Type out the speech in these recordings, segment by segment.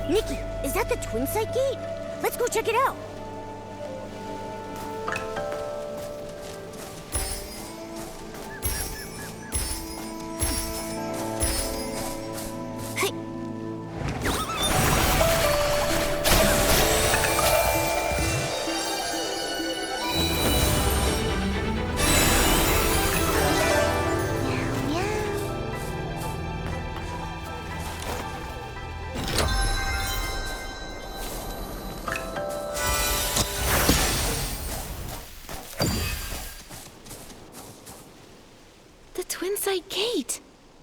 Nikki, is that the Twin Sight Gate? Let's go check it out. Hey. The Twin Sight Gate!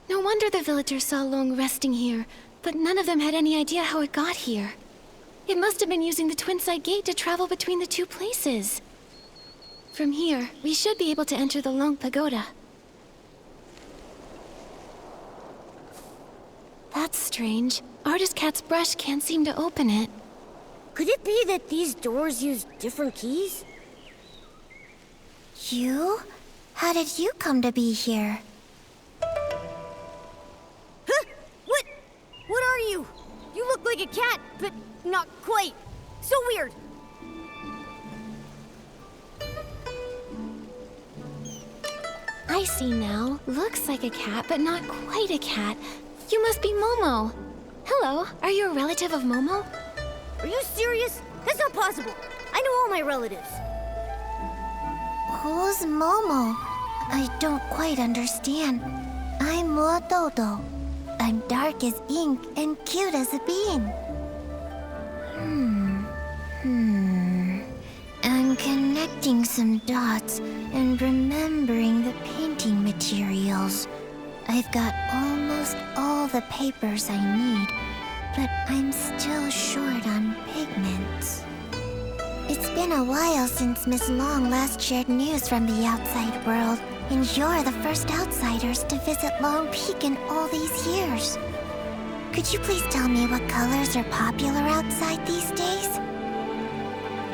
No wonder the villagers saw Long resting here, but none of them had any idea how it got here. It must have been using the Twin Sight Gate to travel between the two places. From here, we should be able to enter the Long Pagoda. That's strange. Artist Cat's brush can't seem to open it. Could it be that these doors use different keys? You? How did you come to be here? Huh? What? What are you? You look like a cat, but not quite. So weird. I see now. Looks like a cat, but not quite a cat. You must be Momo. Hello, are you a relative of Momo? Are you serious? That's not possible. I know all my relatives. Who's Momo? I don't quite understand. I'm Mododo. I'm dark as ink and cute as a bean. I'm connecting some dots and remembering the painting materials. I've got almost all the papers I need, but I'm still short on pigments. It's been a while since Miss Long last shared news from the outside world, and you're the first outsiders to visit Long Peak in all these years. Could you please tell me what colors are popular outside these days?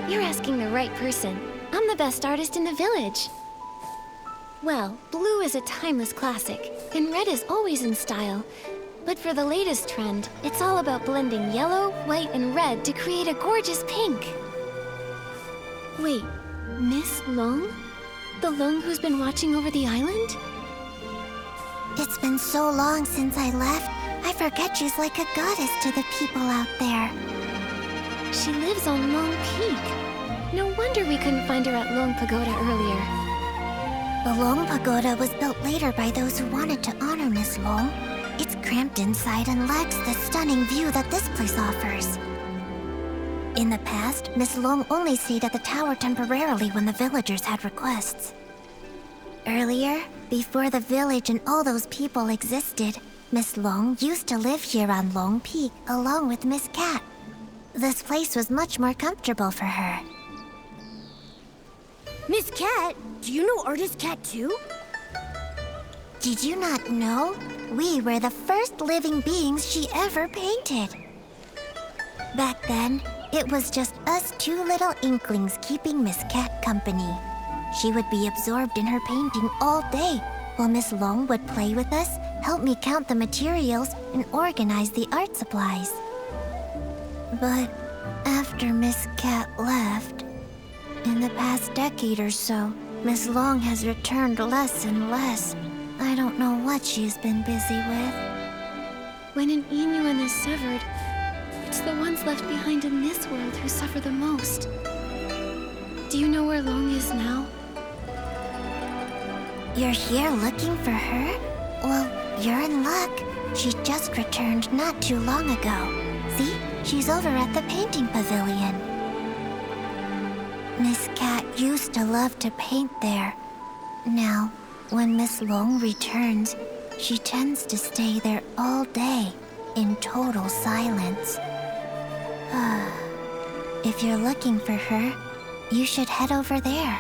You're asking the right person. I'm the best artist in the village. Well, blue is a timeless classic, and red is always in style. But for the latest trend, it's all about blending yellow, white, and red to create a gorgeous pink. Wait, Miss Long? The Long who's been watching over the island? It's been so long since I left, I forget she's like a goddess to the people out there. She lives on Long Peak. No wonder we couldn't find her at Long Pagoda earlier. The Long Pagoda was built later by those who wanted to honor Miss Long. It's cramped inside and lacks the stunning view that this place offers. In the past, Miss Long only stayed at the tower temporarily when the villagers had requests. Earlier, before the village and all those people existed, Miss Long used to live here on Long Peak along with Miss Cat. This place was much more comfortable for her. Miss Cat? Do you know Artist Cat too? Did you not know? We were the first living beings she ever painted. Back then, it was just us two little inklings keeping Miss Cat company. She would be absorbed in her painting all day, while Miss Long would play with us, help me count the materials, and organize the art supplies. But after Miss Cat left, in the past decade or so, Miss Long has returned less and less. I don't know what she's been busy with. When an Inuan is severed, it's the ones left behind in this world who suffer the most. Do you know where Long is now? You're here looking for her? Well, you're in luck. She just returned not too long ago. See? She's over at the painting pavilion. Miss Cat used to love to paint there. Now, when Miss Long returns, she tends to stay there all day, in total silence. If you're looking for her, you should head over there.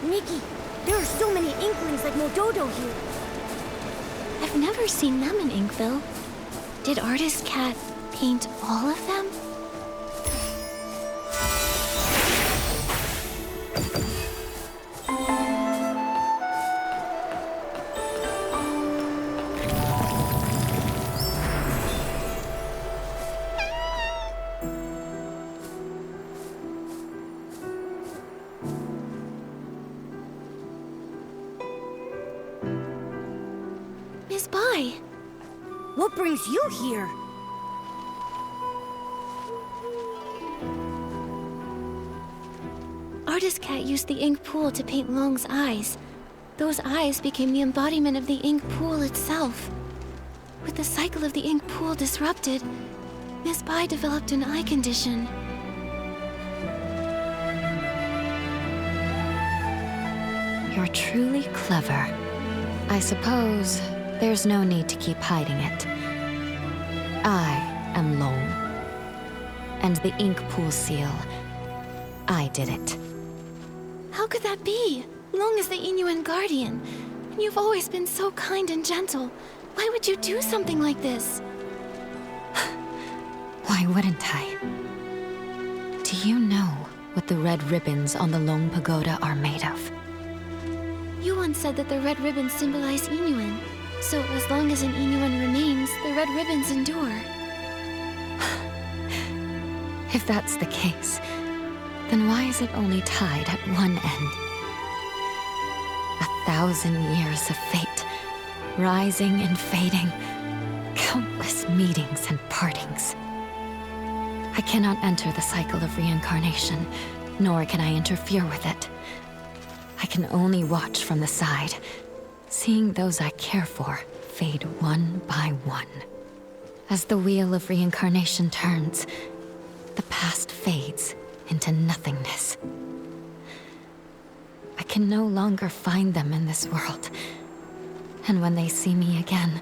Nikki, there are so many Inklings like Mododo here. I've never seen them in Inkville. Did Artist Cat paint all of them? Miss Bai! What brings you here? Artist Cat used the ink pool to paint Long's eyes. Those eyes became the embodiment of the ink pool itself. With the cycle of the ink pool disrupted, Miss Bai developed an eye condition. You're truly clever. I suppose there's no need to keep hiding it. I am Long. And the ink pool seal, I did it. How could that be? Long is the Inuan guardian, and you've always been so kind and gentle. Why would you do something like this? Why wouldn't I? Do you know what the red ribbons on the Long Pagoda are made of? You once said that the red ribbons symbolize Inuan. So as long as an Inuan remains, the red ribbons endure. If that's the case, then why is it only tied at one end? 1,000 years of fate, rising and fading, countless meetings and partings. I cannot enter the cycle of reincarnation, nor can I interfere with it. I can only watch from the side, seeing those I care for fade one by one. As the wheel of reincarnation turns, the past fades into nothingness. I can no longer find them in this world, and when they see me again,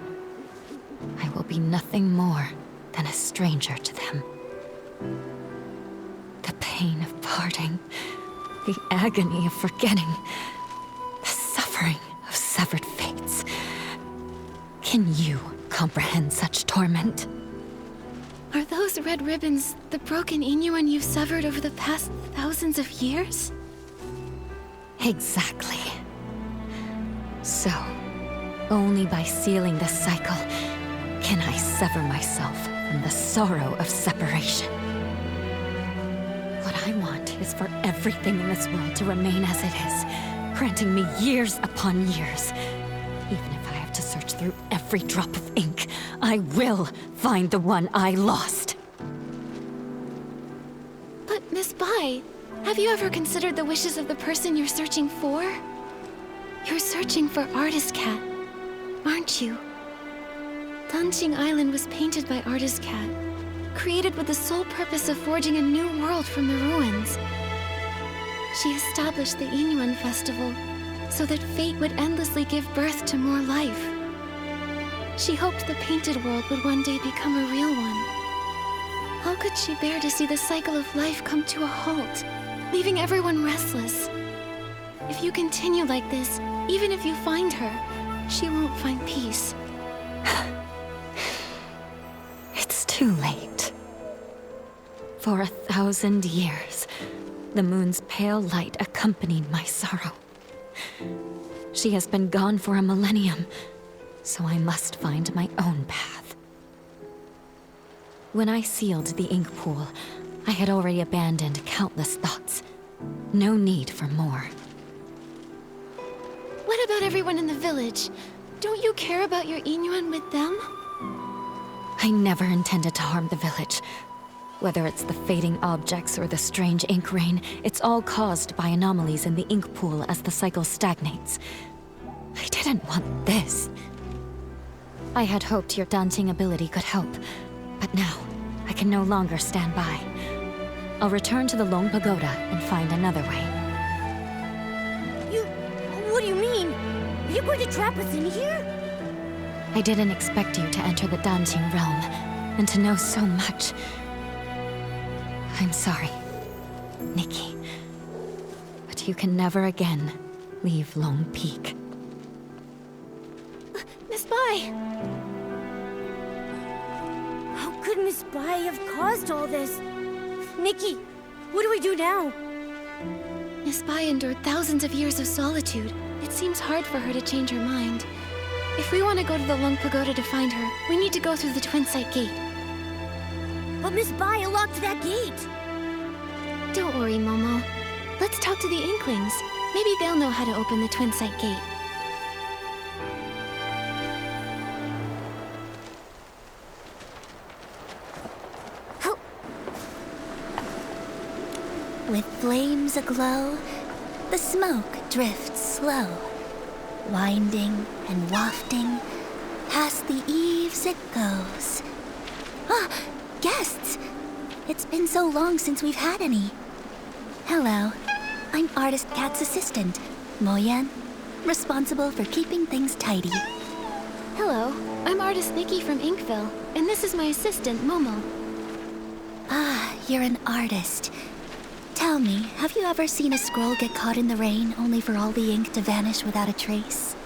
I will be nothing more than a stranger to them. The pain of parting, the agony of forgetting, the suffering of severed fates. Can you comprehend such torment? Are those red ribbons the broken Inuan you've severed over the past thousands of years? Exactly. So, only by sealing this cycle can I sever myself from the sorrow of separation. What I want is for everything in this world to remain as it is, granting me years upon years. Even if I have to search through every drop of ink, I will find the one I lost. But Miss Bai, have you ever considered the wishes of the person you're searching for? You're searching for Artist Cat, aren't you? Danqing Island was painted by Artist Cat, created with the sole purpose of forging a new world from the ruins. She established the Inuan Festival so that fate would endlessly give birth to more life. She hoped the painted world would one day become a real one. How could she bear to see the cycle of life come to a halt, leaving everyone restless? If you continue like this, even if you find her, she won't find peace. It's too late. For 1,000 years, the moon's pale light accompanied my sorrow. She has been gone for a millennium, so I must find my own path. When I sealed the ink pool, I had already abandoned countless thoughts. No need for more. What about everyone in the village? Don't you care about your Inuan with them? I never intended to harm the village. Whether it's the fading objects or the strange ink rain, it's all caused by anomalies in the ink pool as the cycle stagnates. I didn't want this. I had hoped your dancing ability could help, but now I can no longer stand by. I'll return to the Long Pagoda and find another way. What do you mean? Are you going to trap us in here? I didn't expect you to enter the dancing realm, and to know so much. I'm sorry, Nikki. But you can never again leave Lone Peak. Miss Bai! How could Miss Bai have caused all this? Nikki, what do we do now? Miss Bai endured thousands of years of solitude. It seems hard for her to change her mind. If we want to go to the Long Pagoda to find her, we need to go through the Twin Sight Gate. But Miss Bai locked that gate. Don't worry, Momo. Let's talk to the Inklings. Maybe they'll know how to open the Twin Sight Gate. With flames aglow, the smoke drifts slow, winding and wafting, past the eaves it goes. Ah, guests! It's been so long since we've had any. Hello, I'm Artist Cat's assistant, Moyen, responsible for keeping things tidy. Hello, I'm Artist Nikki from Inkville, and this is my assistant, Momo. Ah, you're an artist. Tell me, have you ever seen a scroll get caught in the rain only for all the ink to vanish without a trace?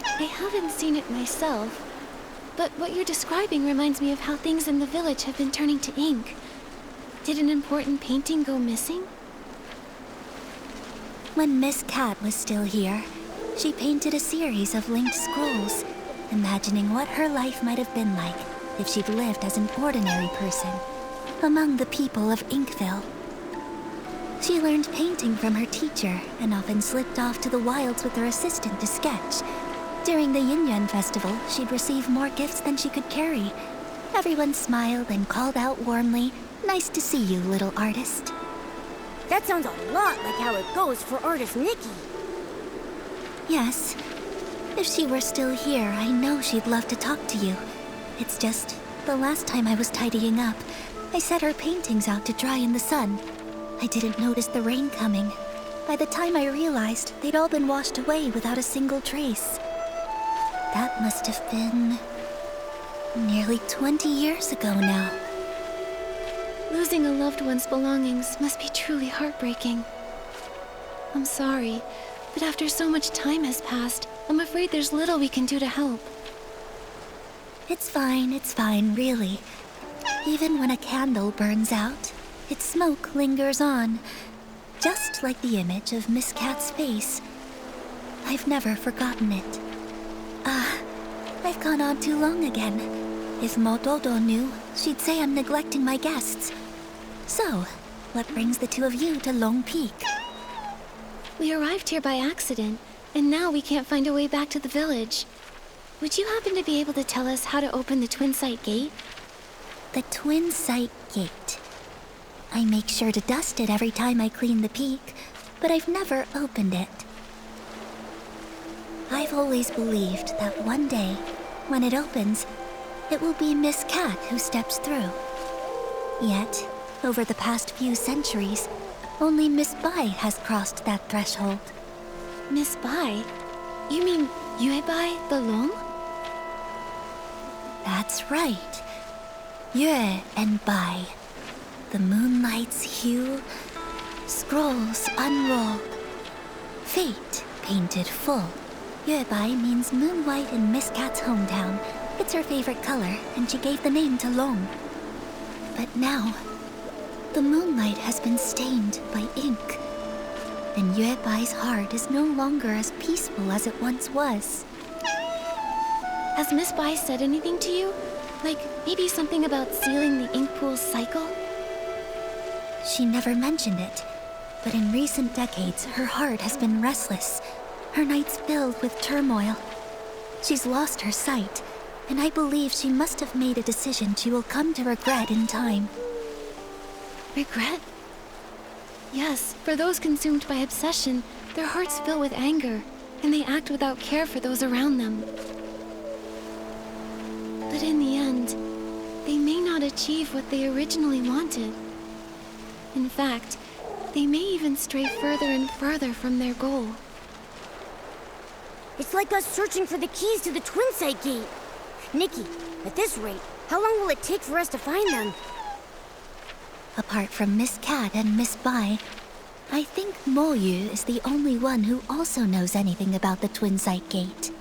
I haven't seen it myself, but what you're describing reminds me of how things in the village have been turning to ink. Did an important painting go missing? When Miss Cat was still here, she painted a series of linked scrolls, imagining what her life might have been like if she'd lived as an ordinary person among the people of Inkville. She learned painting from her teacher and often slipped off to the wilds with her assistant to sketch. During the Yin festival, she'd receive more gifts than she could carry. Everyone smiled and called out warmly, "Nice to see you, little artist." That sounds a lot like how it goes for Artist Nikki. Yes. If she were still here, I know she'd love to talk to you. It's just, the last time I was tidying up, I set her paintings out to dry in the sun. I didn't notice the rain coming. By the time I realized, they'd all been washed away without a single trace. That must have been nearly 20 years ago now. Losing a loved one's belongings must be truly heartbreaking. I'm sorry, but after so much time has passed, I'm afraid there's little we can do to help. It's fine, really. Even when a candle burns out, its smoke lingers on, just like the image of Miss Cat's face. I've never forgotten it. I've gone on too long again. If Motodo knew, she'd say I'm neglecting my guests. So, what brings the two of you to Lone Peak? We arrived here by accident, and now we can't find a way back to the village. Would you happen to be able to tell us how to open the Twin Sight Gate? The Twin Sight Gate. I make sure to dust it every time I clean the peak, but I've never opened it. I've always believed that one day, when it opens, it will be Miss Cat who steps through. Yet, over the past few centuries, only Miss Bai has crossed that threshold. Miss Bai? You mean Yue Bai the Long? That's right. Yue and Bai. The moonlight's hue, scrolls unrolled, fate painted full. Yue Bai means moon white in Miss Cat's hometown. It's her favorite color, and she gave the name to Long. But now, the moonlight has been stained by ink, and Yue Bai's heart is no longer as peaceful as it once was. Has Miss Bai said anything to you? Like, maybe something about sealing the ink pool's cycle? She never mentioned it, but in recent decades, her heart has been restless, her nights filled with turmoil. She's lost her sight, and I believe she must have made a decision she will come to regret in time. Regret? Yes, for those consumed by obsession, their hearts fill with anger, and they act without care for those around them. But in the end, they may not achieve what they originally wanted. In fact, they may even stray further and further from their goal. It's like us searching for the keys to the Twinside Gate. Nikki, at this rate, how long will it take for us to find them? Apart from Miss Cat and Miss Bai, I think Mo Yu is the only one who also knows anything about the Twinside Gate.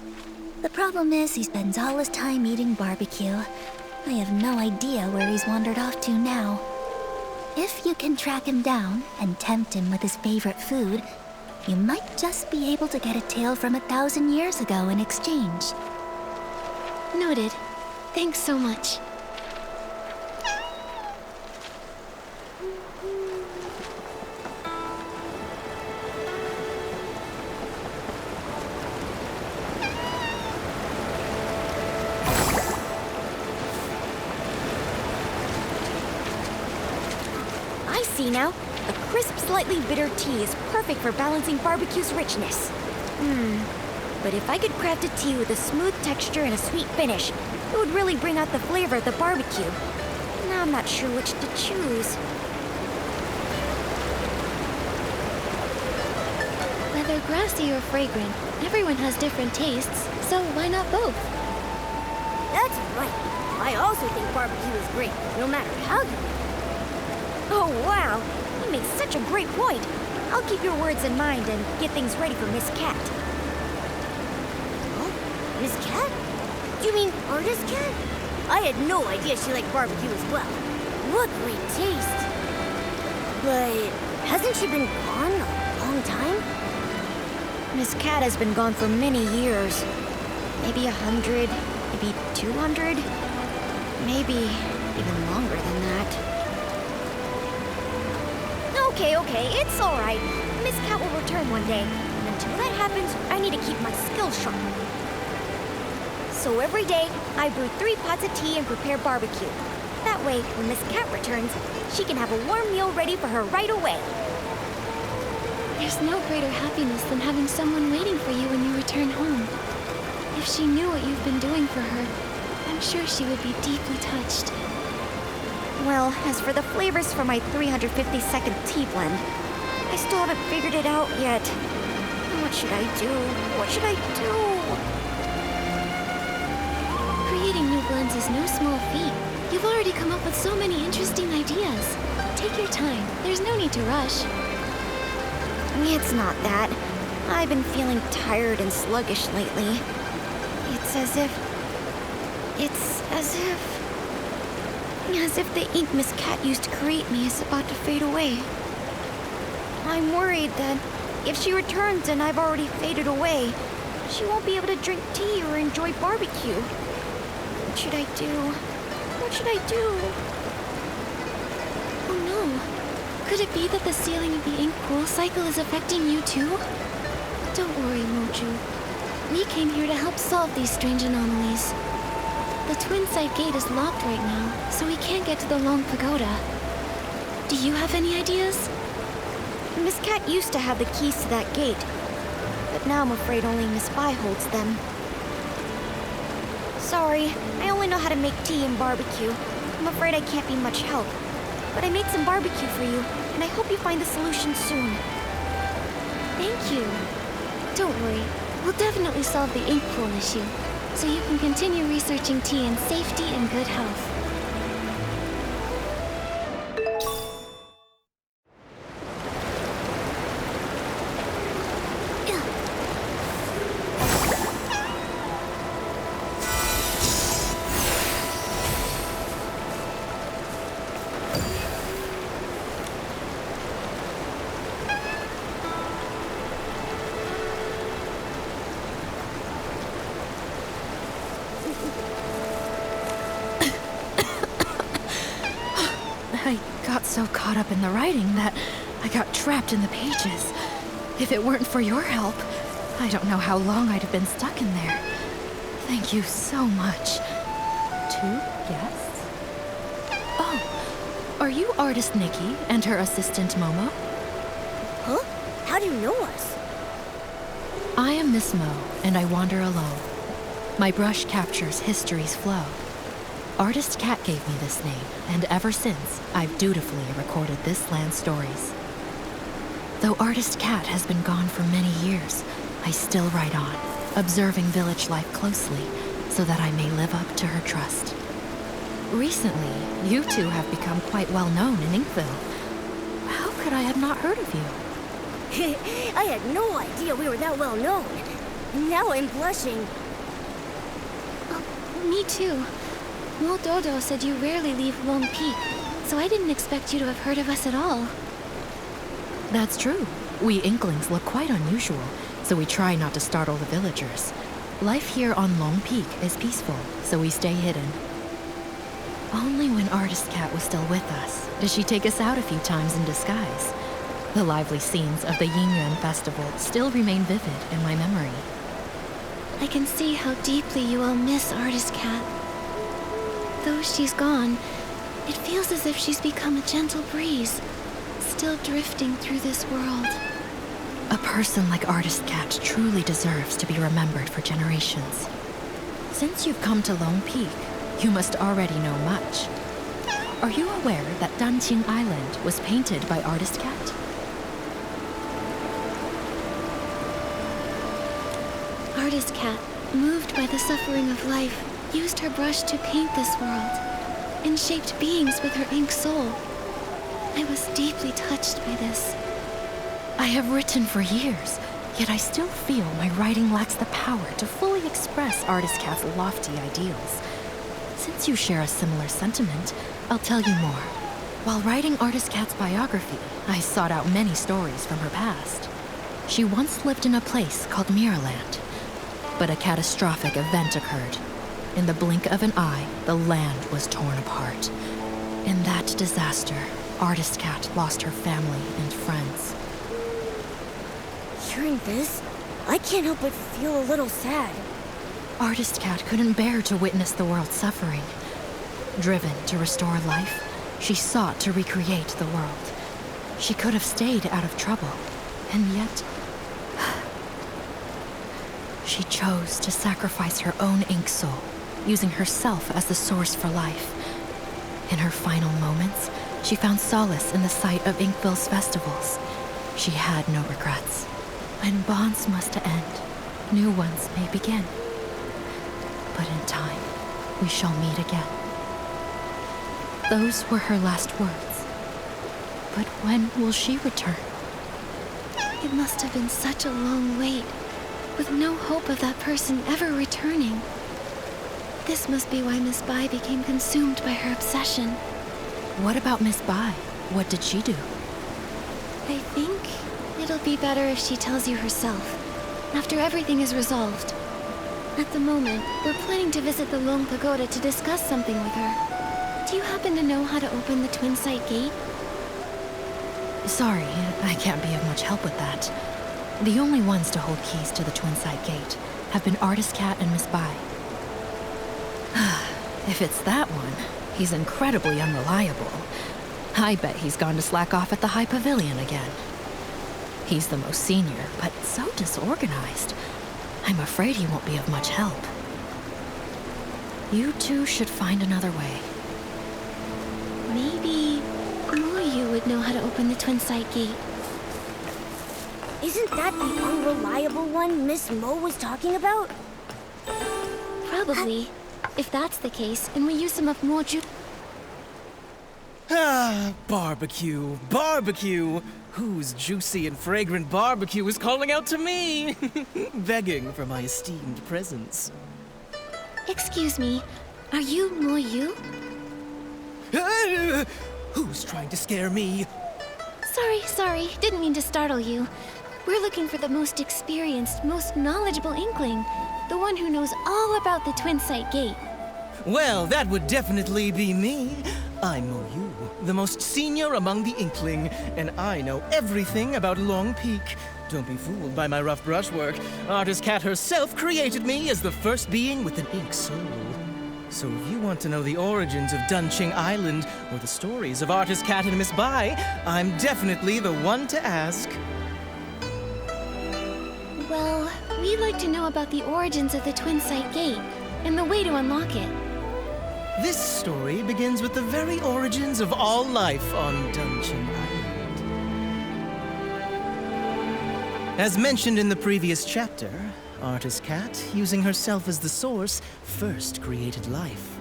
The problem is he spends all his time eating barbecue. I have no idea where he's wandered off to now. If you can track him down and tempt him with his favorite food, you might just be able to get a tale from 1,000 years ago in exchange. Noted. Thanks so much. I see now. A crisp, slightly bitter tea is perfect for balancing barbecue's richness. But if I could craft a tea with a smooth texture and a sweet finish, it would really bring out the flavor of the barbecue. Now I'm not sure which to choose. Whether grassy or fragrant, everyone has different tastes, so why not both? That's right. I also think barbecue is great, no matter how you make it. Oh, wow. You make such a great point. I'll keep your words in mind and get things ready for Miss Cat. Huh? Miss Cat? Do you mean Artist Cat? I had no idea she liked barbecue as well. What great taste. But hasn't she been gone a long time? Miss Cat has been gone for many years. Maybe 100, maybe 200, maybe even longer than that. Okay, it's all right. Miss Cat will return one day. And until that happens, I need to keep my skills sharp. So every day, I brew 3 pots of tea and prepare barbecue. That way, when Miss Cat returns, she can have a warm meal ready for her right away. There's no greater happiness than having someone waiting for you when you return home. If she knew what you've been doing for her, I'm sure she would be deeply touched. Well, as for the flavors for my 350-second tea blend, I still haven't figured it out yet. What should I do? What should I do? Creating new blends is no small feat. You've already come up with so many interesting ideas. Take your time. There's no need to rush. It's not that. I've been feeling tired and sluggish lately. It's as if the ink Miss Cat used to create me is about to fade away. I'm worried that if she returns and I've already faded away, she won't be able to drink tea or enjoy barbecue. What should I do? What should I do? Oh no. Could it be that the sealing of the ink pool cycle is affecting you too? Don't worry, Moju. We came here to help solve these strange anomalies. The Twinside Gate is locked right now, so we can't get to the Long Pagoda. Do you have any ideas? Miss Cat used to have the keys to that gate, but now I'm afraid only Miss Bai holds them. Sorry, I only know how to make tea and barbecue. I'm afraid I can't be much help. But I made some barbecue for you, and I hope you find the solution soon. Thank you. Don't worry, we'll definitely solve the ink pool issue, so you can continue researching tea in safety and good health. I got so caught up in the writing that I got trapped in the pages. If it weren't for your help, I don't know how long I'd have been stuck in there. Thank you so much. 2 guests? Oh, are you artist Nikki and her assistant Momo? Huh? How do you know us? I am Miss Mo, and I wander alone. My brush captures history's flow. Artist Cat gave me this name, and ever since, I've dutifully recorded this land's stories. Though Artist Cat has been gone for many years, I still write on, observing village life closely, so that I may live up to her trust. Recently, you two have become quite well known in Inkville. How could I have not heard of you? I had no idea we were that well known. Now I'm blushing. Oh, me too. Mo Dodo said you rarely leave Lone Peak, so I didn't expect you to have heard of us at all. That's true. We Inklings look quite unusual, so we try not to startle the villagers. Life here on Long Peak is peaceful, so we stay hidden. Only when Artist Cat was still with us did she take us out a few times in disguise. The lively scenes of the Yingyuan festival still remain vivid in my memory. I can see how deeply you all miss Artist Cat. Though she's gone, it feels as if she's become a gentle breeze, still drifting through this world. A person like Artist Cat truly deserves to be remembered for generations. Since you've come to Lone Peak, you must already know much. Are you aware that Danqing Island was painted by Artist Cat? Artist Cat, moved by the suffering of life, used her brush to paint this world, and shaped beings with her ink soul. I was deeply touched by this. I have written for years, yet I still feel my writing lacks the power to fully express Artist Cat's lofty ideals. Since you share a similar sentiment, I'll tell you more. While writing Artist Cat's biography, I sought out many stories from her past. She once lived in a place called Mirrorland, but a catastrophic event occurred. In the blink of an eye, the land was torn apart. In that disaster, Artist Cat lost her family and friends. Hearing this, I can't help but feel a little sad. Artist Cat couldn't bear to witness the world suffering. Driven to restore life, she sought to recreate the world. She could have stayed out of trouble, and yet she chose to sacrifice her own ink soul, using herself as the source for life. In her final moments, she found solace in the sight of Inkville's festivals. She had no regrets. When bonds must end, new ones may begin. But in time, we shall meet again. Those were her last words. But when will she return? It must have been such a long wait, with no hope of that person ever returning. This must be why Miss Bai became consumed by her obsession. What about Miss Bai? What did she do? I think it'll be better if she tells you herself, after everything is resolved. At the moment, we're planning to visit the Long Pagoda to discuss something with her. Do you happen to know how to open the Twin Sight Gate? Sorry, I can't be of much help with that. The only ones to hold keys to the Twin Sight Gate have been Artist Cat and Miss Bai. If it's that one, he's incredibly unreliable. I bet he's gone to slack off at the High Pavilion again. He's the most senior, but so disorganized. I'm afraid he won't be of much help. You two should find another way. Maybe Muyu would know how to open the Twin Sight Gate. Isn't that the unreliable one Miss Mo was talking about? Probably. If that's the case, and we use some of Moju... Ah, barbecue, barbecue! Whose juicy and fragrant barbecue is calling out to me? Begging for my esteemed presence. Excuse me, are you Muyu? Ah, who's trying to scare me? Sorry, didn't mean to startle you. We're looking for the most experienced, most knowledgeable Inkling. The one who knows all about the Twin Sight Gate. Well, that would definitely be me. I'm Moyu, the most senior among the Inkling, and I know everything about Long Peak. Don't be fooled by my rough brushwork. Artist Cat herself created me as the first being with an ink soul. So if you want to know the origins of Danqing Island or the stories of Artist Cat and Miss Bai, I'm definitely the one to ask. Well, we'd like to know about the origins of the Twin Sight Gate and the way to unlock it. This story begins with the very origins of all life on Danqing Island. As mentioned in the previous chapter, Artist Cat, using herself as the source, first created life.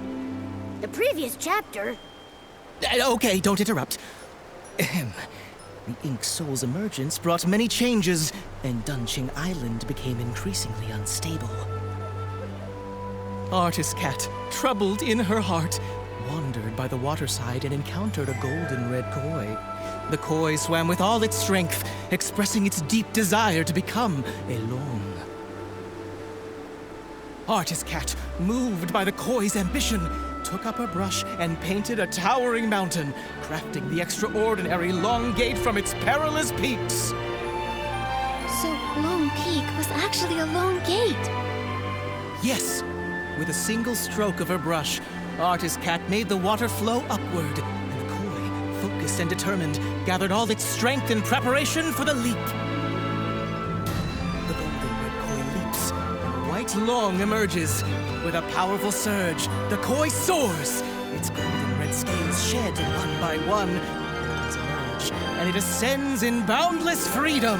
The previous chapter? Okay, don't interrupt. Ahem. The Ink Soul's emergence brought many changes, and Danqing Island became increasingly unstable. Artist Cat, troubled in her heart, wandered by the waterside and encountered a golden red koi. The koi swam with all its strength, expressing its deep desire to become a long. Artist Cat, moved by the koi's ambition, took up her brush and painted a towering mountain, crafting the extraordinary Long Gate from its perilous peaks. So Lone Peak was actually a lone gate. Yes, with a single stroke of her brush, Artist Cat made the water flow upward, and the koi, focused and determined, gathered all its strength in preparation for the leap. The golden red koi leaps, and White Long emerges. With a powerful surge, the koi soars. Its golden red scales shed one by one. It emerge, and it ascends in boundless freedom.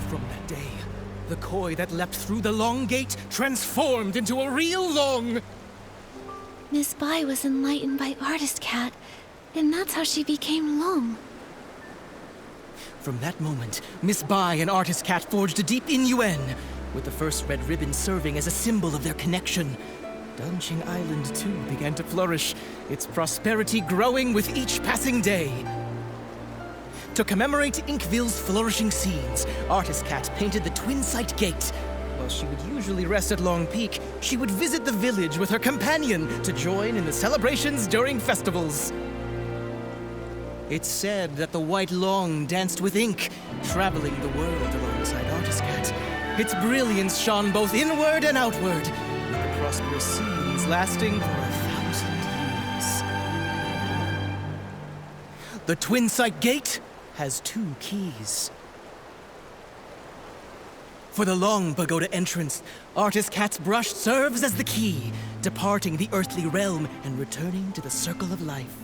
From that day, the koi that leapt through the Long Gate transformed into a real long. Miss Bai was enlightened by Artist Cat, and that's how she became Long. From that moment, Miss Bai and Artist Cat forged a deep innuendo, with the first red ribbon serving as a symbol of their connection. Danqing Island, too, began to flourish, its prosperity growing with each passing day. To commemorate Inkville's flourishing scenes, Artist Cat painted the Twin Sight Gate. While she would usually rest at Long Peak, she would visit the village with her companion to join in the celebrations during festivals. It's said that the White Long danced with ink, traveling the world alongside Artist Cat. Its brilliance shone both inward and outward, with the prosperous scenes lasting for 1,000 years. The Twin Sight Gate has 2 keys. For the Long Pagoda entrance, Artist Cat's brush serves as the key, departing the earthly realm and returning to the circle of life.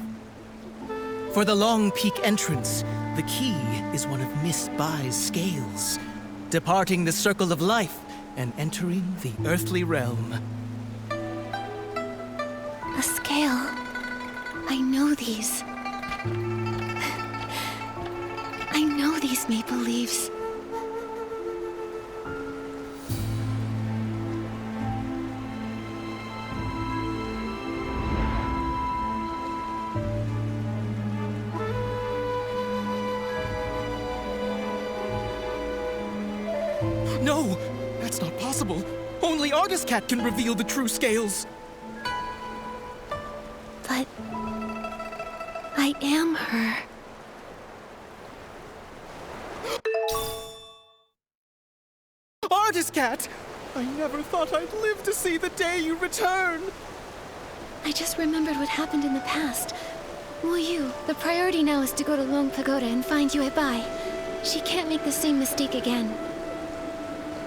For the Long Peak entrance, the key is one of Miss Bai's scales, departing the circle of life and entering the earthly realm. A scale. I know these. I know these maple leaves. No, that's not possible. Only Artist Cat can reveal the true scales. But I am her. Artist Cat! I never thought I'd live to see the day you return! I just remembered what happened in the past. Wu Yu, the priority now is to go to Long Pagoda and find Yue Bai. She can't make the same mistake again.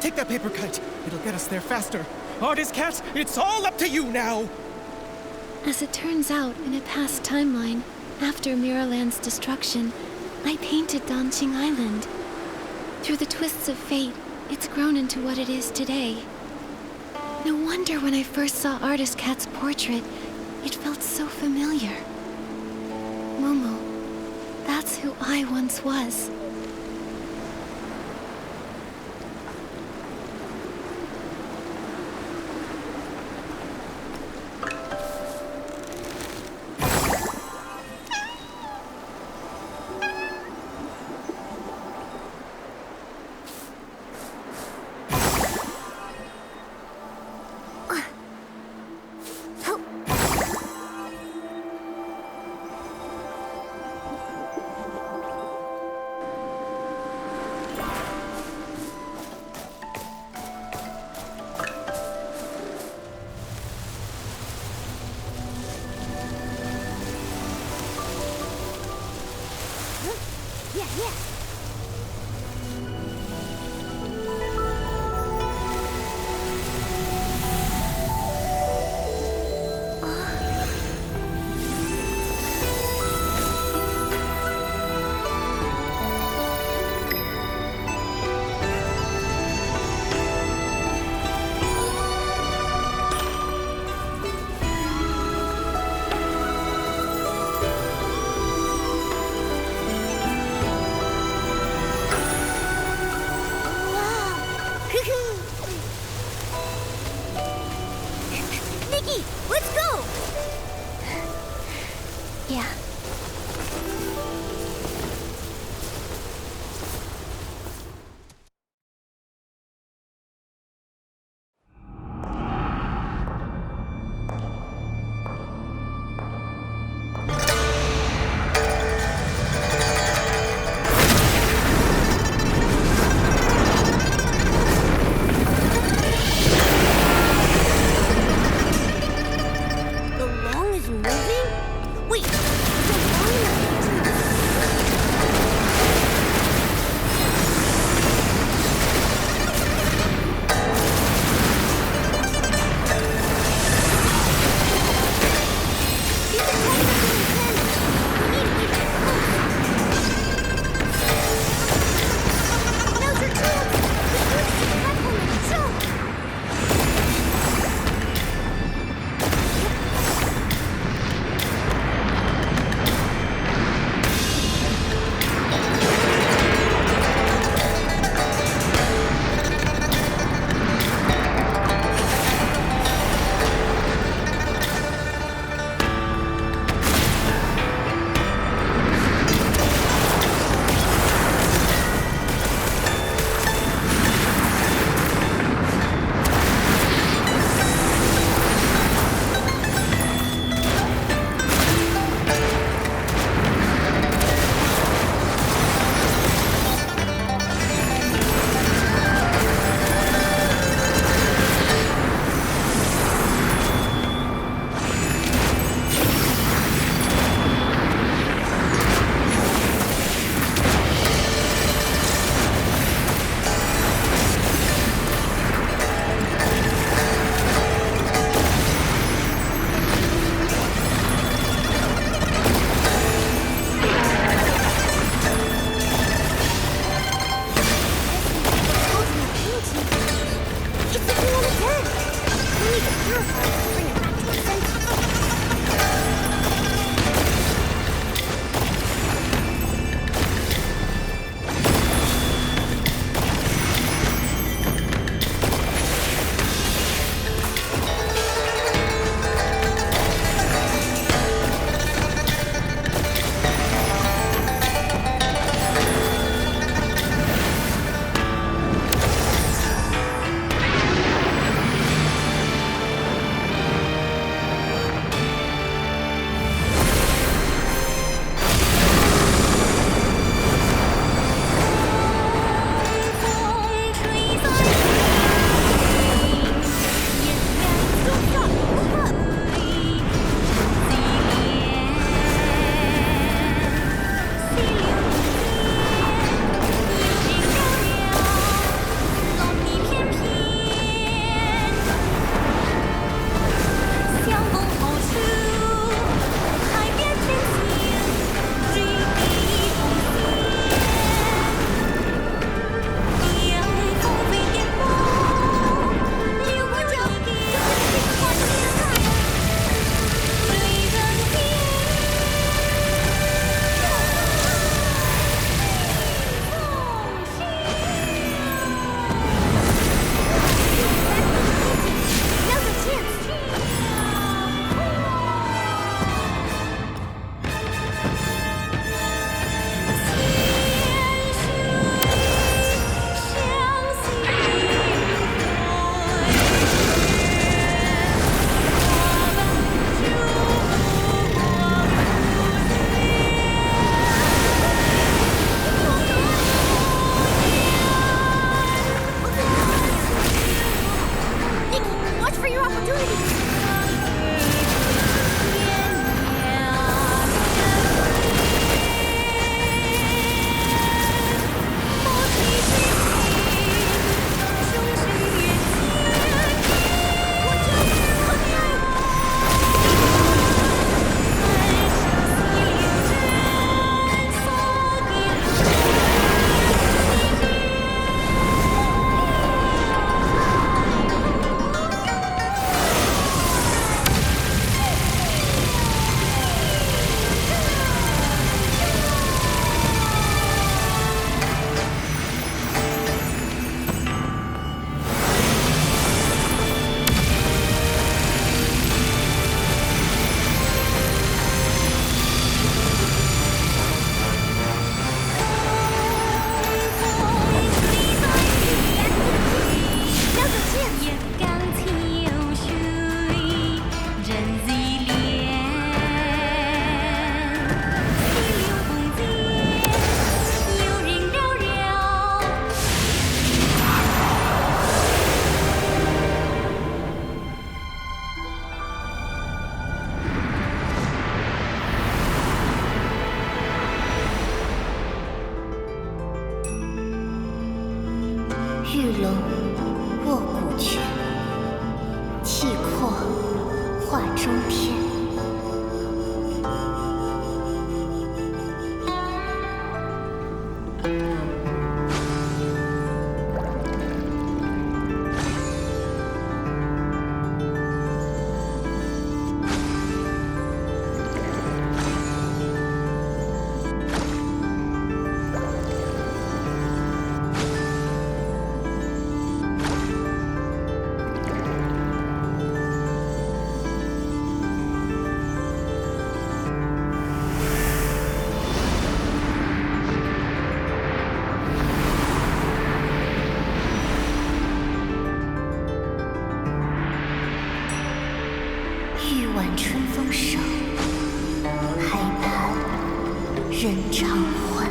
Take that paper kite. It'll get us there faster. Artist Cat, it's all up to you now! As it turns out, in a past timeline, after Miraland's destruction, I painted Danqing Island. Through the twists of fate, it's grown into what it is today. No wonder when I first saw Artist Cat's portrait, it felt so familiar. Momo, that's who I once was. 玉龙卧古泉，气阔画中天。玉挽春风手，还盼人长欢。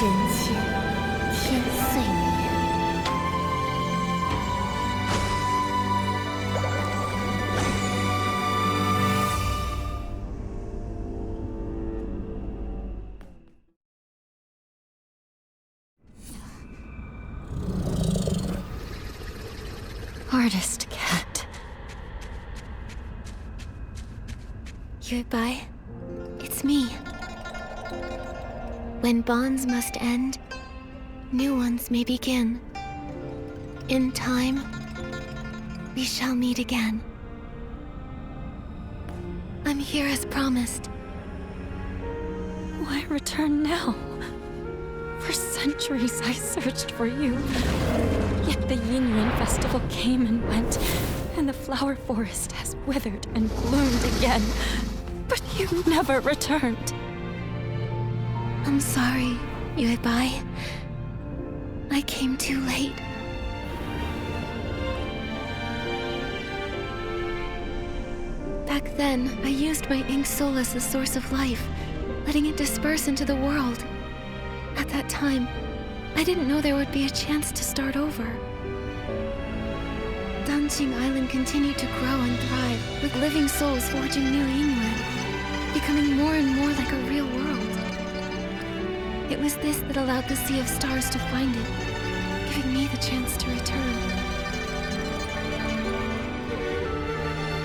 人间天岁年。Artist cat. Goodbye. It's me. When bonds must end, new ones may begin. In time, we shall meet again. I'm here as promised. Why return now? For centuries I searched for you. Yet the Yin festival came and went, and the flower forest has withered and bloomed again. But you never returned. I'm sorry, Yuebai. I came too late. Back then, I used my ink soul as the source of life, letting it disperse into the world. At that time, I didn't know there would be a chance to start over. Danqing Island continued to grow and thrive, with living souls forging new Yingyuan, becoming more and more like a real world. It was this that allowed the Sea of Stars to find it, giving me the chance to return.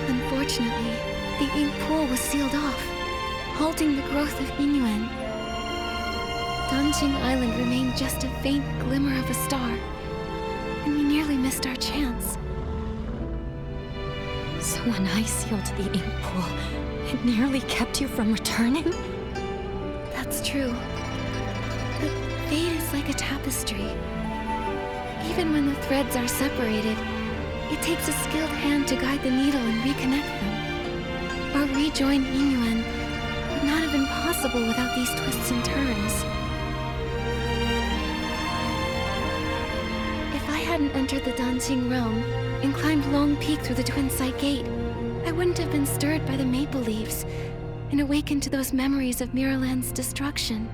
Unfortunately, the ink pool was sealed off, halting the growth of Yingyuan. Danqing Island remained just a faint glimmer of a star, and we nearly missed our chance. So when I sealed the ink pool, it nearly kept you from returning? That's true. But fate is like a tapestry. Even when the threads are separated, It takes a skilled hand to guide the needle and reconnect them. Our rejoined Yinyuan would not have been possible without these twists and turns. If I hadn't entered the Danqing realm and climbed Long Peak through the Twin Sight Gate, I wouldn't have been stirred by the maple leaves and awakened to those memories of Miraland's destruction.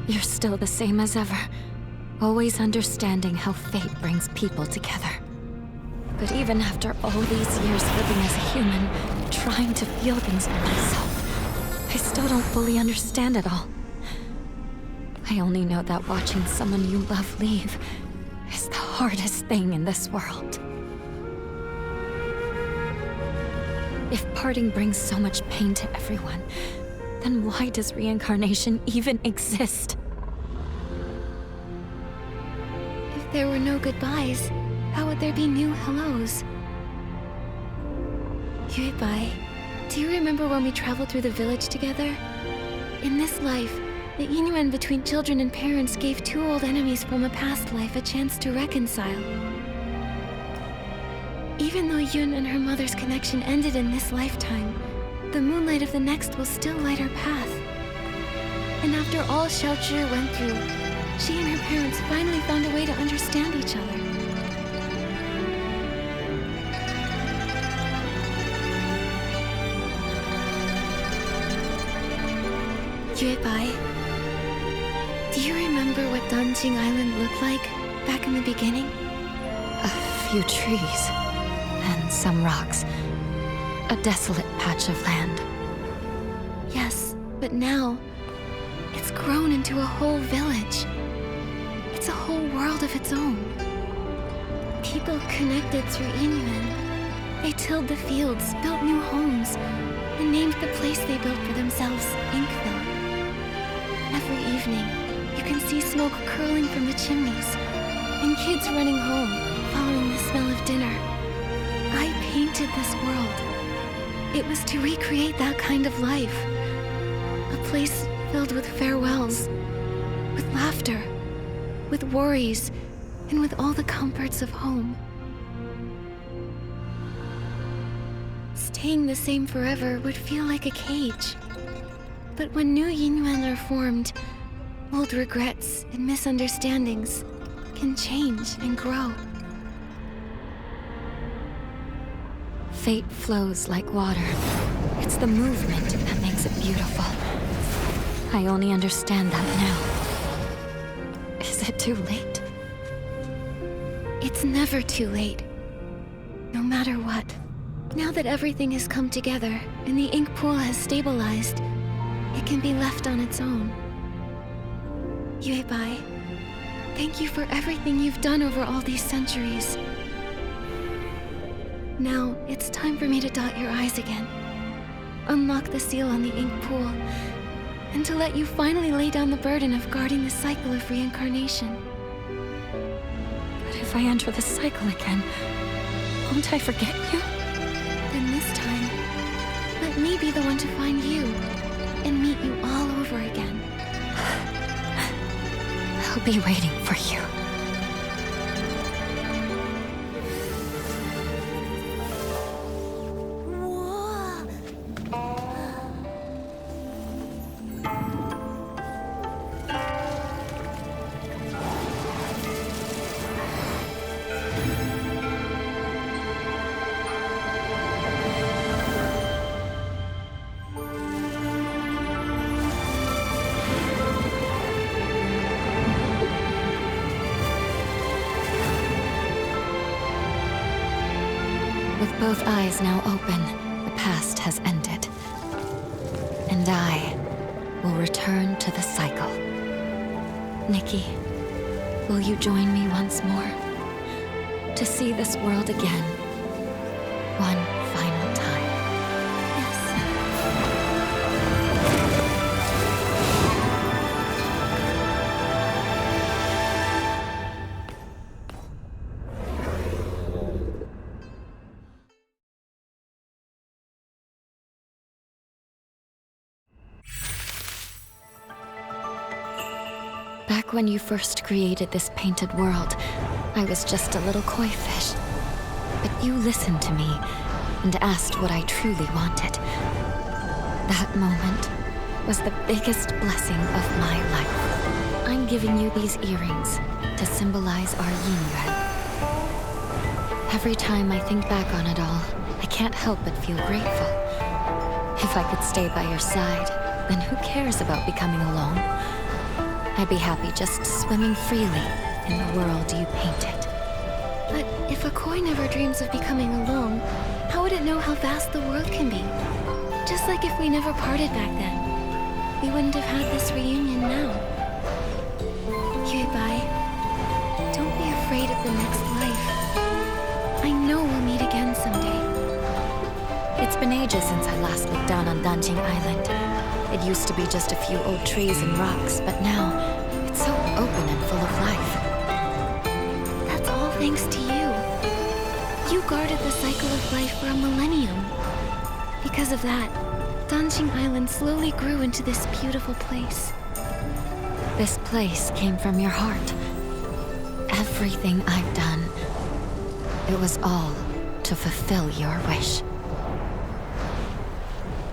You're still the same as ever, always understanding how fate brings people together. But even after all these years living as a human, trying to feel things for myself, I still don't fully understand it all. I only know that watching someone you love leave is the hardest thing in this world. If parting brings so much pain to everyone, then why does reincarnation even exist? If there were no goodbyes, how would there be new hellos? Yuebai, do you remember when we traveled through the village together? In this life, the Yinyuan between children and parents gave two old enemies from a past life a chance to reconcile. Even though Yun and her mother's connection ended in this lifetime, the moonlight of the next will still light her path. And after all Xiaozhi went through, she and her parents finally found a way to understand each other. Yuebai, do you remember what Danqing Island looked like back in the beginning? A few trees, and some rocks. A desolate patch of land. Yes, but now, it's grown into a whole village. It's a whole world of its own. People connected through Yinyuan. They tilled the fields, built new homes, and named the place they built for themselves Inkville. Every evening, you can see smoke curling from the chimneys, and kids running home, following the smell of dinner. I painted this world. It was to recreate that kind of life. A place filled with farewells, with laughter, with worries, and with all the comforts of home. Staying the same forever would feel like a cage. But when new Yinyuan are formed, old regrets and misunderstandings can change and grow. Fate flows like water. It's the movement that makes it beautiful. I only understand that now. Is it too late? It's never too late. No matter what. Now that everything has come together and the ink pool has stabilized, it can be left on its own. Yuebai, thank you for everything you've done over all these centuries. Now, it's time for me to dot your I's again. Unlock the seal on the ink pool, and to let you finally lay down the burden of guarding the cycle of reincarnation. But if I enter the cycle again, won't I forget you? Then this time, let me be the one to find you, and meet you all over again. I'll be waiting for you. With both eyes now open, the past has ended. And I will return to the cycle. Nikki, will you join me once more? To see this world again, one final time. Back when you first created this painted world, I was just a little koi fish. But you listened to me and asked what I truly wanted. That moment was the biggest blessing of my life. I'm giving you these earrings to symbolize our yin-yuan. Every time I think back on it all, I can't help but feel grateful. If I could stay by your side, then who cares about becoming alone? I'd be happy just swimming freely in the world you painted. But if a koi never dreams of becoming alone, how would it know how vast the world can be? Just like if we never parted back then, we wouldn't have had this reunion now. Yui-bai, don't be afraid of the next life. I know we'll meet again someday. It's been ages since I last looked down on Danqing Island. It used to be just a few old trees and rocks, but now it's so open and full of life. That's all thanks to you. You guarded the cycle of life for a millennium. Because of that, Danqing Island slowly grew into this beautiful place. This place came from your heart. Everything I've done, it was all to fulfill your wish.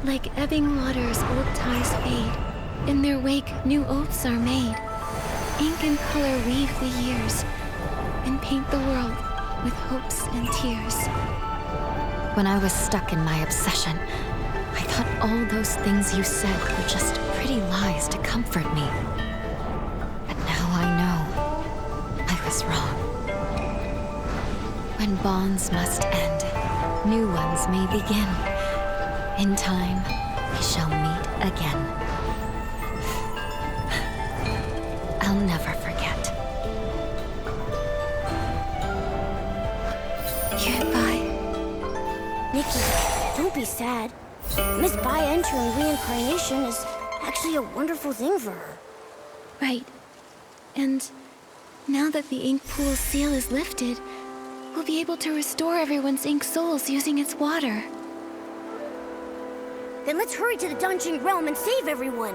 Like ebbing waters, old ties fade. In their wake, new oaths are made. Ink and color weave the years and paint the world with hopes and tears. When I was stuck in my obsession, I thought all those things you said were just pretty lies to comfort me. But now I know I was wrong. When bonds must end, new ones may begin. In time, we shall meet again. I'll never forget. Yui-bai. Nikki, don't be sad. Miss Bai entering reincarnation is actually a wonderful thing for her. Right. And now that the ink pool's seal is lifted, we'll be able to restore everyone's ink souls using its water. Then let's hurry to the Danqing realm and save everyone.